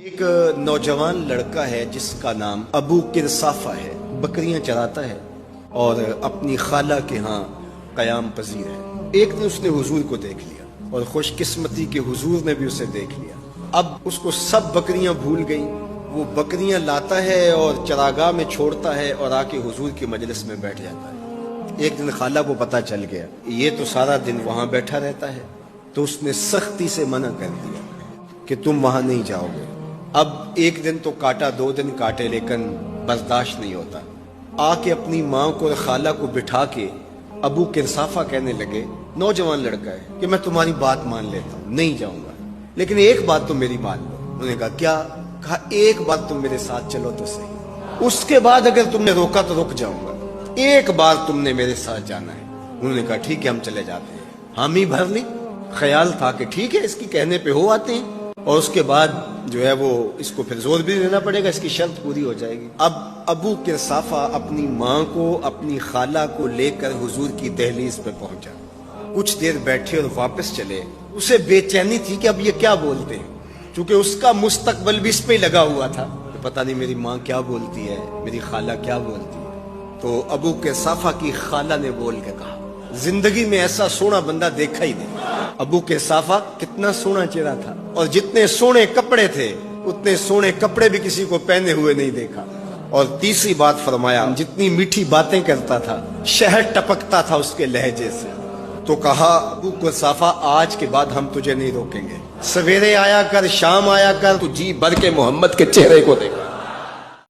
ایک نوجوان لڑکا ہے جس کا نام ابو کرسافہ ہے، بکریاں چراتا ہے اور اپنی خالہ کے ہاں قیام پذیر ہے۔ ایک دن اس نے حضور کو دیکھ لیا اور خوش قسمتی کے حضور نے بھی اسے دیکھ لیا۔ اب اس کو سب بکریاں بھول گئیں، وہ بکریاں لاتا ہے اور چراگاہ میں چھوڑتا ہے اور آ کے حضور کی مجلس میں بیٹھ جاتا ہے۔ ایک دن خالہ کو پتہ چل گیا یہ تو سارا دن وہاں بیٹھا رہتا ہے، تو اس نے سختی سے منع کر دیا کہ تم وہاں نہیں جاؤ گے۔ اب ایک دن تو کاٹا، 2 دن کاٹے، لیکن برداشت نہیں ہوتا۔ آ کے اپنی ماں کو اور خالہ کو بٹھا کے ابو کرسافہ کہنے لگے، نوجوان لڑکا ہے، کہ میں تمہاری بات مان لیتا ہوں، نہیں جاؤں گا، لیکن ایک بات تو میری مان لو۔ انہوں نے کہا کیا؟ کہا ایک بات تم میرے ساتھ چلو تو صحیح، اس کے بعد اگر تم نے روکا تو رک جاؤں گا، ایک بار تم نے میرے ساتھ جانا ہے۔ انہوں نے کہا ٹھیک ہے ہم چلے جاتے ہیں۔ حامی بھر لی، خیال تھا کہ ٹھیک ہے اس کی کہنے پہ ہو آتے ہیں، اور اس کے بعد جو ہے وہ اس کو پھر زور بھی دینا پڑے گا، اس کی شرط پوری ہو جائے گی۔ اب ابو کرسافہ اپنی ماں کو، اپنی خالہ کو لے کر حضور کی دہلیز پہ پہنچا، کچھ دیر بیٹھے اور واپس چلے۔ اسے بے چینی تھی کہ اب یہ کیا بولتے ہیں، چونکہ اس کا مستقبل بھی اس پہ لگا ہوا تھا، پتہ نہیں میری ماں کیا بولتی ہے، میری خالہ کیا بولتی ہے۔ تو ابو کرسافہ کی خالہ نے بول کے کہا، زندگی میں ایسا سونا بندہ دیکھا ہی نہیں۔ ابو کرسافہ کتنا سونا چہرہ تھا، اور جتنے سونے کپڑے تھے اتنے سونے کپڑے بھی کسی کو پہنے ہوئے نہیں دیکھا۔ اور تیسری بات فرمایا، جتنی میٹھی باتیں کرتا تھا، شہد ٹپکتا تھا اس کے لہجے سے۔ تو کہا ابو کرسافہ آج کے بعد ہم تجھے نہیں روکیں گے، سویرے آیا کر، شام آیا کر، تو جی بھر کے محمد کے چہرے کو دیکھ۔